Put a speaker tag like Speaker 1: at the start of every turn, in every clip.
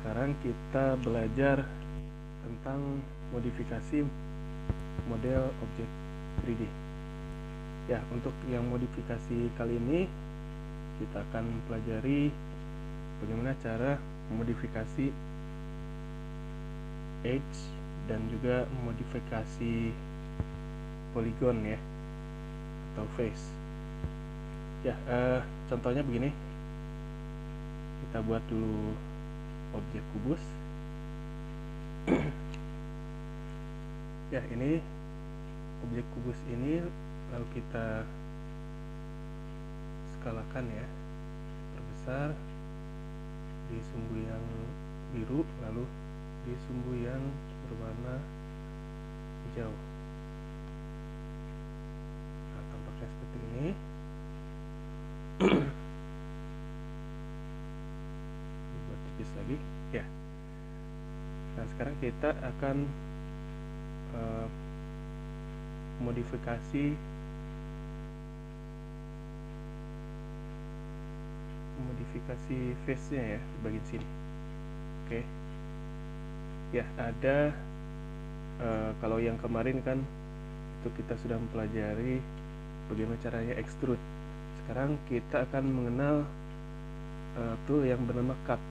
Speaker 1: sekarang kita belajar tentang modifikasi model objek 3D. Ya, untuk yang modifikasi kali ini kita akan pelajari bagaimana cara modifikasi edge dan juga modifikasi polygon ya, atau face. Ya, contohnya begini. Kita buat dulu objek kubus. Ya, ini objek kubus ini lalu kita skalakan ya, perbesar di sumbu yang biru, lalu di sumbu yang berwarna hijau. Nah, tampaknya seperti ini. Dibuat tipis lagi ya. Nah, sekarang kita akan modifikasi face-nya ya, di bagian sini. Oke. Ya, ada kalau yang kemarin kan itu kita sudah mempelajari bagaimana caranya extrude. Sekarang kita akan mengenal tool yang bernama cut.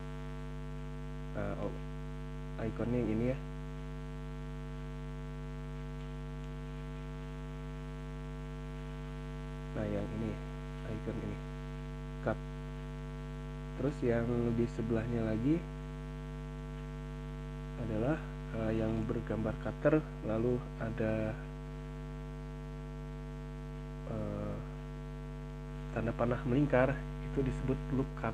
Speaker 1: Ikonnya yang ini ya. Nah, yang ini icon ini cut. Terus yang di sebelahnya lagi adalah yang bergambar cutter, lalu ada tanda panah melingkar, itu disebut loop cut.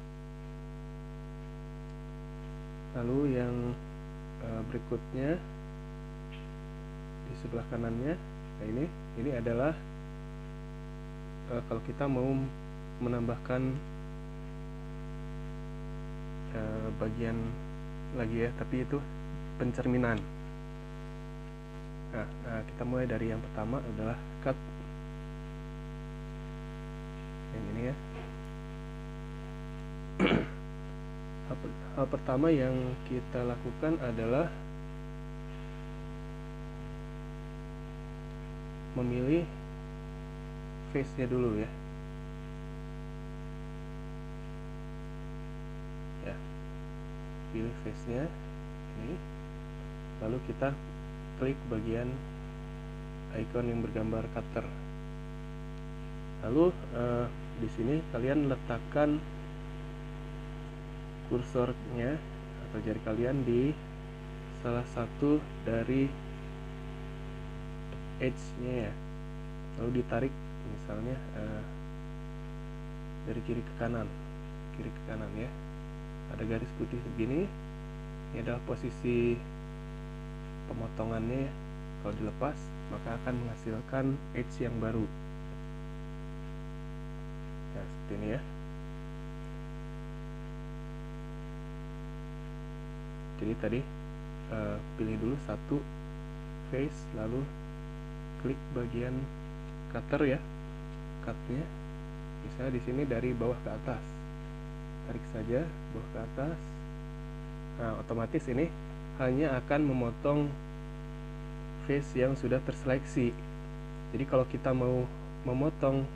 Speaker 1: Lalu yang berikutnya di sebelah kanannya, nah ini adalah kalau kita mau menambahkan bagian lagi ya, tapi itu pencerminan. Nah, kita mulai dari yang pertama adalah cut. Yang ini ya. Hal pertama yang kita lakukan adalah memilih face-nya dulu ya. Ya, pilih face-nya ini, lalu kita klik bagian icon yang bergambar cutter. Lalu di sini kalian letakkan kursornya atau jari kalian di salah satu dari edge-nya ya, lalu ditarik misalnya dari kiri ke kanan ya. Ada garis putih begini, ini adalah posisi pemotongannya ya. Kalau dilepas maka akan menghasilkan edge yang baru. Nah, seperti ini ya. Jadi tadi pilih dulu satu face, lalu klik bagian cutter ya, cutnya. Misalnya di sini dari bawah ke atas, tarik saja bawah ke atas. Nah, otomatis ini hanya akan memotong face yang sudah terseleksi. Jadi kalau kita mau memotong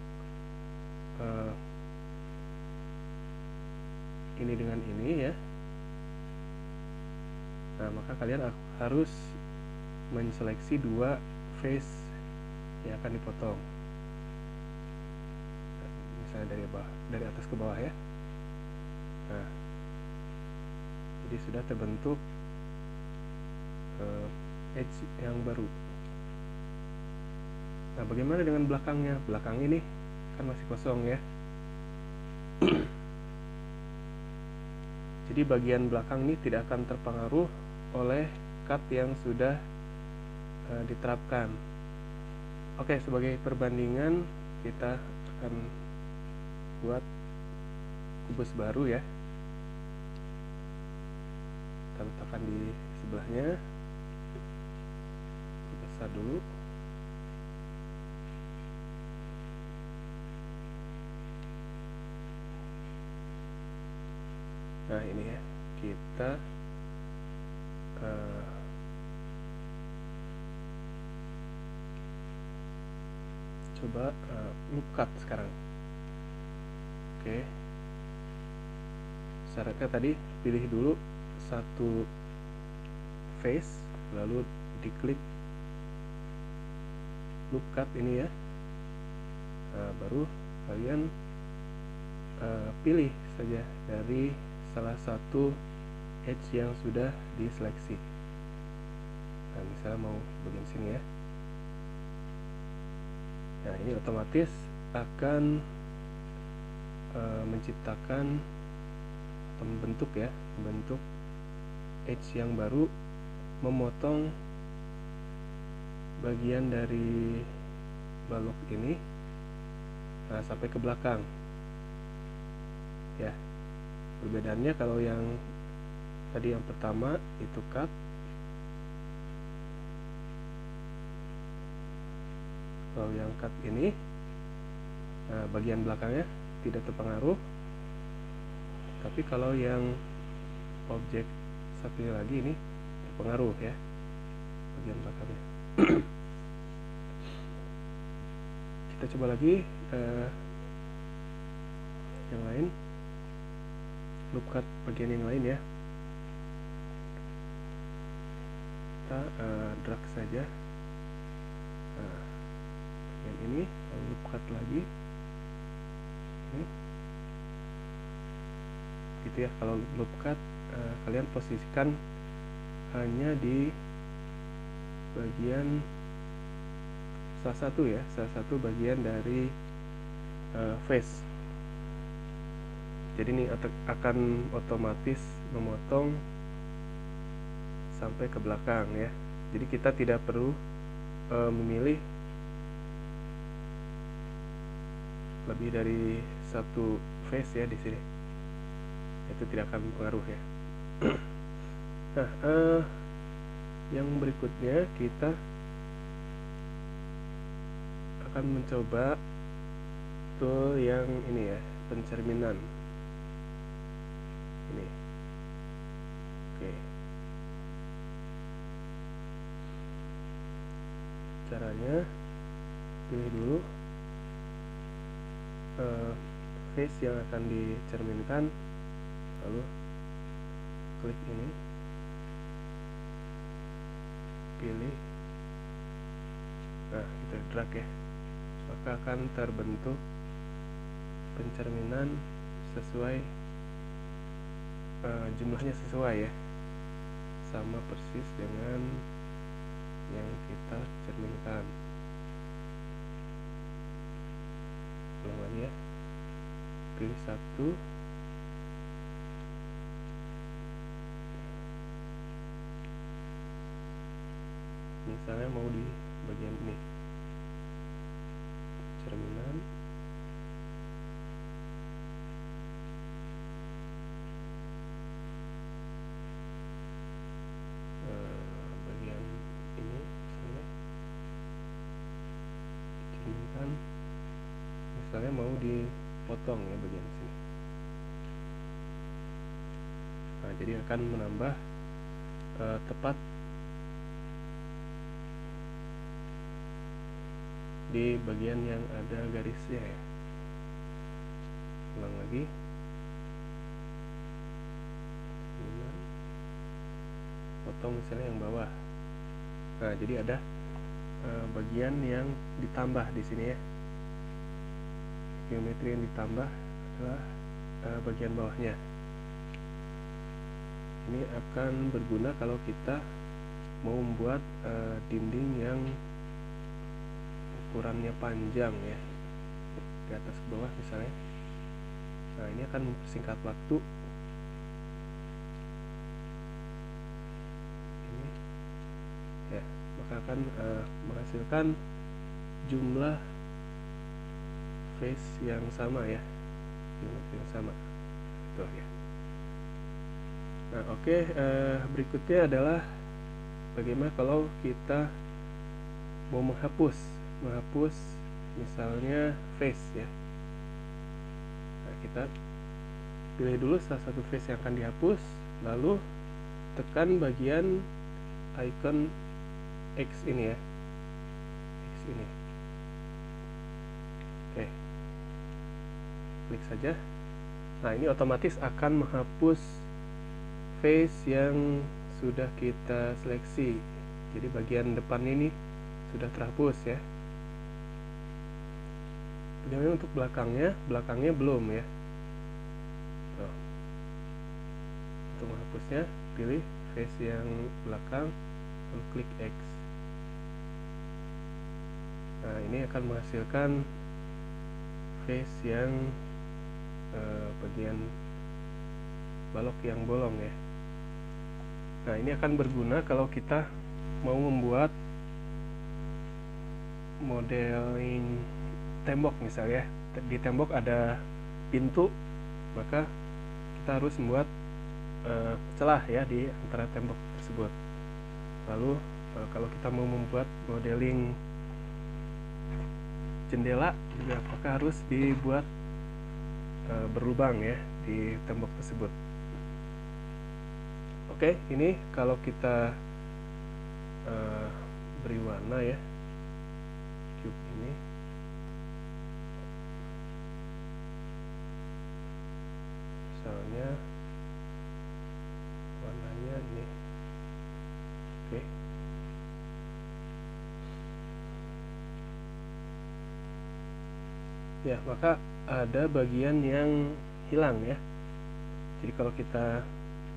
Speaker 1: ini dengan ini ya, nah maka kalian harus menseleksi dua face yang akan dipotong. Misalnya dari atas ke bawah ya. Nah, jadi sudah terbentuk edge yang baru. Nah, bagaimana dengan belakangnya? Belakang ini kan masih kosong ya. Jadi bagian belakang ini tidak akan terpengaruh oleh cut yang sudah diterapkan. Oke, sebagai perbandingan kita akan buat kubus baru ya. Kita letakkan di sebelahnya, besar dulu. Nah, ini ya, kita coba loop cut sekarang. Oke, syaratnya tadi pilih dulu satu face, lalu diklik loop cut ini ya. Baru kalian pilih saja dari salah satu edge yang sudah diseleksi. Nah, misalnya mau bagian sini ya. Nah, ini otomatis akan menciptakan atau membentuk edge yang baru, memotong bagian dari balok ini sampai ke belakang ya. Perbedaannya kalau yang tadi yang pertama itu cut, kalau yang cut ini bagian belakangnya tidak terpengaruh, tapi kalau yang objek satunya lagi ini terpengaruh ya, bagian belakangnya. Kita coba lagi yang lain, loop cut bagian yang lain ya. Kita drag saja bagian ini, lalu loop cut lagi ini. Gitu ya. Kalau loop cut kalian posisikan hanya di bagian salah satu bagian dari face. Jadi ini akan otomatis memotong sampai ke belakang ya. Jadi kita tidak perlu memilih lebih dari satu face ya di sini. Itu tidak akan mempengaruh ya. Nah, yang berikutnya kita akan mencoba tool yang ini ya, pencerminan ini. Oke, caranya pilih dulu face yang akan dicerminkan, lalu klik ini, pilih, nah kita drag ya, maka akan terbentuk pencerminan sesuai jumlahnya sesuai ya, sama persis dengan yang kita cerminkan. Ulang lagi ya, pilih satu, misalnya mau di bagian ini, cerminan, bagian ini misalnya dicerminkan, misalnya mau dipotong ya bagian sini. Nah, jadi akan menambah tepat di bagian yang ada garisnya ya. Ulang lagi, potong misalnya yang bawah. Nah, jadi ada bagian yang ditambah di sini ya. Geometri yang ditambah adalah bagian bawahnya. Ini akan berguna kalau kita mau membuat dinding yang ukurannya panjang ya, di atas ke bawah misalnya. Nah, ini akan mempersingkat waktu. Ini ya, maka akan menghasilkan jumlah face yang sama ya, geometri yang sama. Tuh ya. Nah, oke, berikutnya adalah bagaimana kalau kita mau menghapus misalnya face ya. Nah, kita pilih dulu salah satu face yang akan dihapus, lalu tekan bagian icon X ini ya, X ini. Oke, klik saja. Nah, ini otomatis akan menghapus face yang sudah kita seleksi. Jadi bagian depan ini sudah terhapus ya. Bagaimana untuk belakangnya? Belakangnya belum ya. Tuh. Untuk menghapusnya, pilih face yang belakang, lalu klik X. Nah, ini akan menghasilkan face yang bagian balok yang bolong ya. Nah, ini akan berguna kalau kita mau membuat modeling tembok misalnya. Di tembok ada pintu, maka kita harus membuat celah ya di antara tembok tersebut. Lalu kalau kita mau membuat modeling jendela juga apakah harus dibuat berlubang ya di tembok tersebut. Oke, ini kalau kita beri warna ya cube ini. Misalnya warnanya ini. Oke. Ya, maka ada bagian yang hilang ya. Jadi kalau kita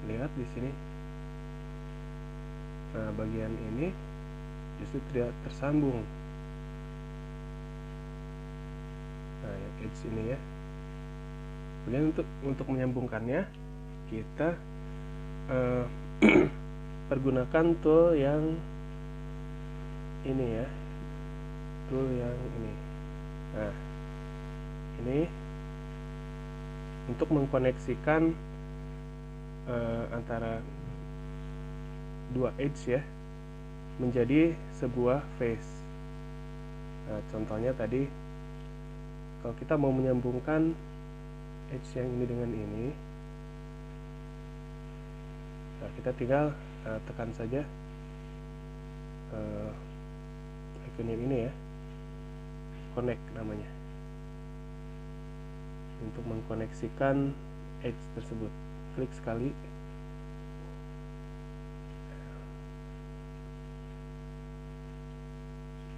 Speaker 1: lihat di sini, nah bagian ini justru tidak tersambung. Nah, yang edge ini ya. Kemudian untuk menyambungkannya, kita pergunakan tool yang ini ya, tool yang ini. Nah, ini untuk mengkoneksikan antara dua edge ya menjadi sebuah face. Nah, contohnya tadi kalau kita mau menyambungkan edge yang ini dengan ini, nah kita tinggal tekan saja icon yang ini ya, connect namanya, untuk mengkoneksikan edge tersebut. Klik sekali,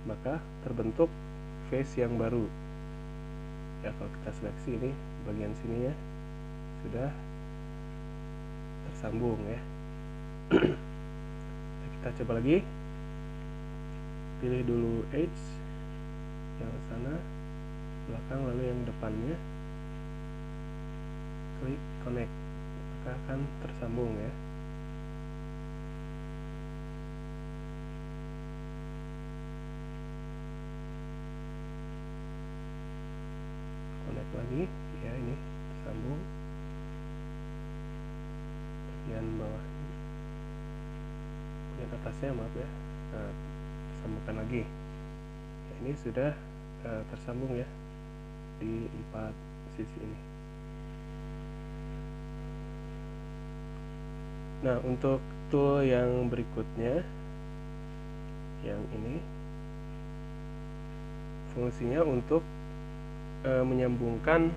Speaker 1: maka terbentuk face yang baru ya. Kalau kita seleksi ini bagian sini ya, sudah tersambung ya. Kita coba lagi, pilih dulu edge yang sana belakang, lalu yang depannya, klik connect, maka akan tersambung ya. Connect lagi ya, ini tersambung. Bagian bawah, bagian atasnya maaf ya, nah, sambungkan lagi ya, ini sudah tersambung ya di 4 sisi ini. Nah, untuk tool yang berikutnya, yang ini fungsinya untuk menyambungkan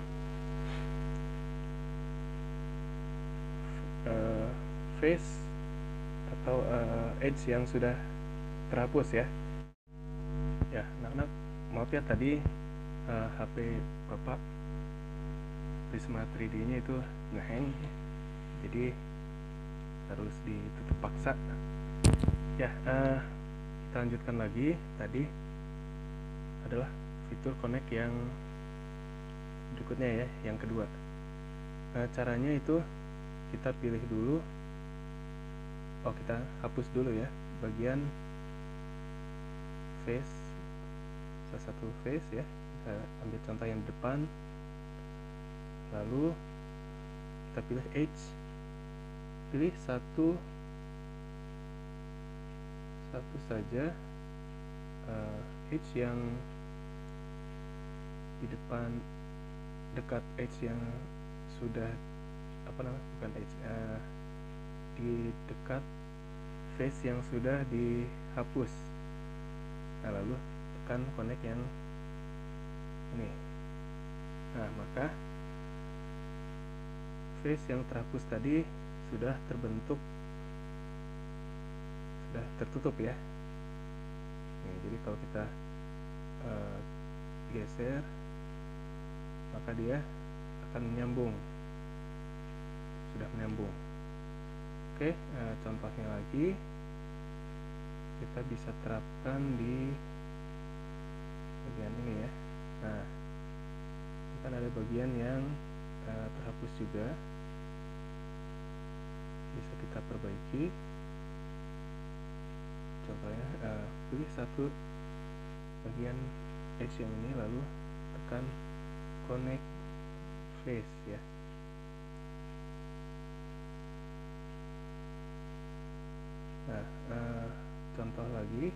Speaker 1: face atau edge yang sudah terhapus ya. Ya, anak-anak, maaf ya tadi HP Bapak Prisma 3D nya itu ngehang, jadi harus ditutup paksa ya. Kita lanjutkan lagi. Tadi adalah fitur connect yang berikutnya ya, yang kedua. Caranya itu kita pilih dulu, kita hapus dulu ya bagian face, salah satu face ya. Kita ambil contoh yang depan, lalu kita pilih edge, pilih satu saja edge yang di depan, dekat edge yang sudah bukan edge, di dekat face yang sudah dihapus. Nah, lalu tekan connect yang ini. Nah, maka face yang terhapus tadi sudah terbentuk, sudah tertutup ya. Nih, jadi kalau kita geser, maka dia akan menyambung, sudah menyambung. Oke, contohnya lagi kita bisa terapkan di bagian ini ya. Nah, ini kan ada bagian yang terhapus juga, bisa kita perbaiki. Contohnya pilih satu bagian edge yang ini, lalu tekan connect face ya. Nah, contoh lagi,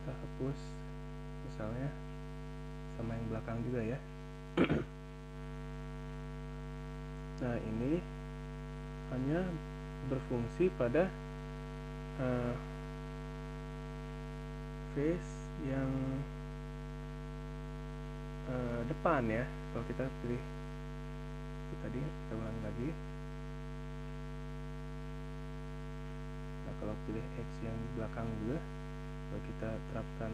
Speaker 1: kita hapus misalnya sama yang belakang juga ya. Nah, ini hanya berfungsi pada face yang depan ya. Kalau kita pilih itu tadi, kita ulang lagi. Nah, kalau pilih edge yang belakang juga, kalau kita terapkan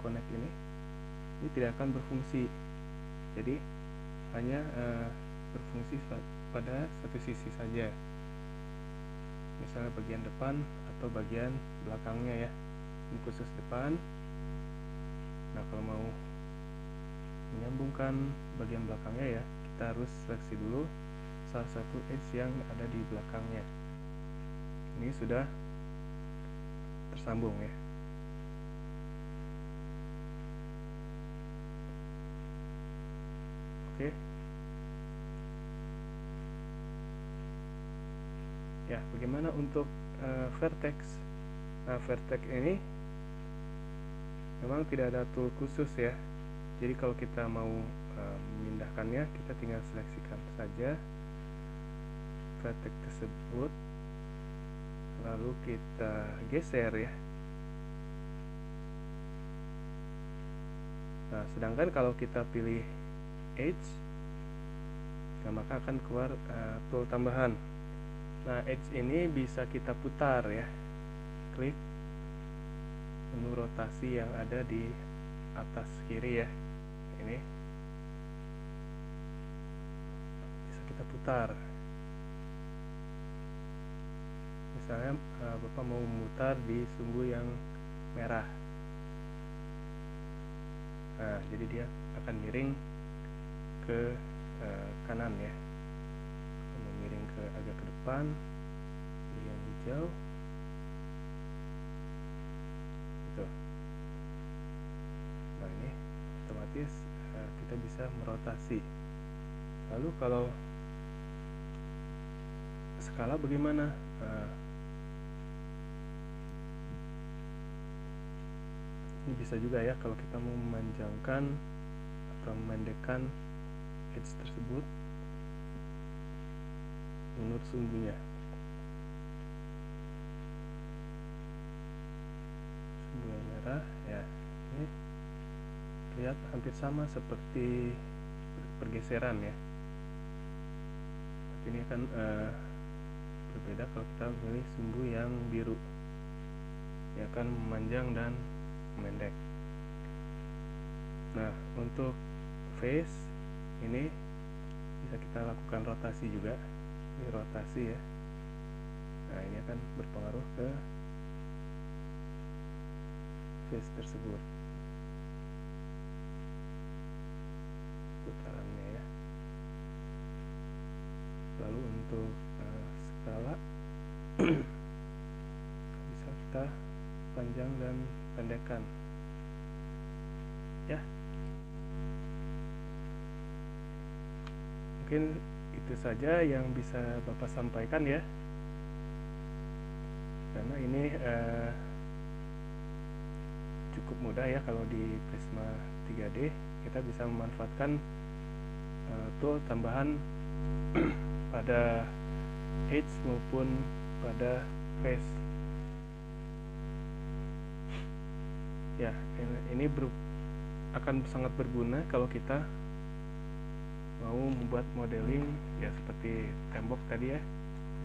Speaker 1: connect ini tidak akan berfungsi. Jadi hanya berfungsi pada satu sisi saja, misalnya bagian depan atau bagian belakangnya ya. Ini khusus depan. Nah, kalau mau menyambungkan bagian belakangnya ya, kita harus seleksi dulu salah satu edge yang ada di belakangnya. Ini sudah tersambung ya. Oke. Ya, bagaimana untuk vertex? Nah, vertex ini memang tidak ada tool khusus ya. Jadi kalau kita mau memindahkannya, kita tinggal seleksikan saja vertex tersebut, lalu kita geser ya. Nah, sedangkan kalau kita pilih edge, nah, maka akan keluar tool tambahan. Nah, edge ini bisa kita putar ya. Klik menu rotasi yang ada di atas kiri ya. Ini bisa kita putar. Misalnya Bapak mau memutar di sumbu yang merah. Nah, jadi dia akan miring ke kanan ya. Miring agak ke depan, yang hijau itu. Nah, ini otomatis kita bisa merotasi. Lalu kalau skala bagaimana? Ini bisa juga ya, kalau kita mau memanjangkan atau memendekkan edge tersebut menurut sumbunya. Sumbu yang merah ya, ini terlihat hampir sama seperti pergeseran ya. Tapi ini akan berbeda kalau kita memilih sumbu yang biru, yang akan memanjang dan memendek. Nah, untuk face ini bisa kita lakukan rotasi juga. Ini rotasi ya. Nah, ini akan berpengaruh ke face tersebut, putarannya ya. Lalu untuk skala bisa kita panjang dan pendekkan ya. Mungkin itu saja yang bisa Bapak sampaikan ya, karena ini cukup mudah ya. Kalau di Prisma 3D kita bisa memanfaatkan tool tambahan pada edge maupun pada face. Ya, ini akan sangat berguna kalau kita mau membuat modeling ya seperti tembok tadi ya.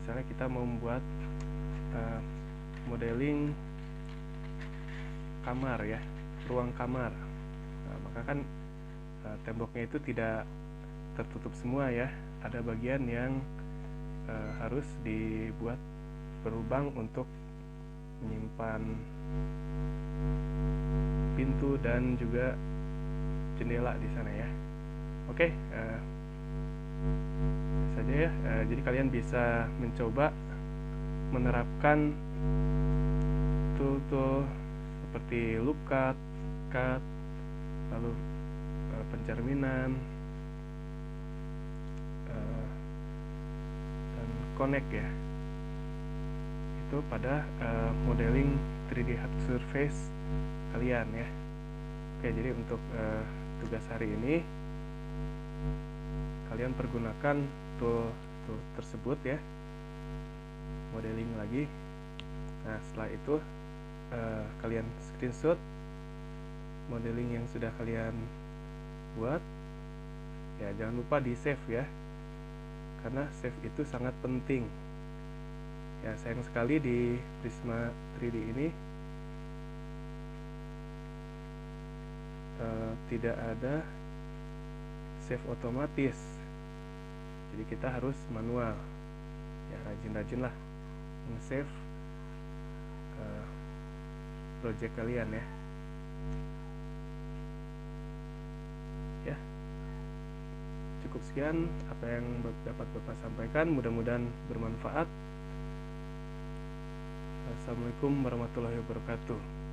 Speaker 1: Misalnya kita mau membuat modeling kamar ya, ruang kamar. Nah, maka kan temboknya itu tidak tertutup semua ya, ada bagian yang harus dibuat berlubang untuk menyimpan pintu dan juga jendela di sana ya. Oke, saja ya. Jadi kalian bisa mencoba menerapkan tool-tool seperti loop cut, lalu pencerminan, dan connect ya. Itu pada modeling 3D hard surface kalian ya. Oke, jadi untuk tugas hari ini kalian pergunakan tool tersebut ya, modeling lagi. Nah, setelah itu kalian screenshot modeling yang sudah kalian buat ya, jangan lupa di save ya, karena save itu sangat penting ya. Sayang sekali di Prisma 3D ini tidak ada save otomatis, jadi kita harus manual ya. Rajin-rajin lah save project kalian ya. Ya, cukup sekian apa yang dapat Bapak sampaikan, mudah-mudahan bermanfaat. Assalamualaikum warahmatullahi wabarakatuh.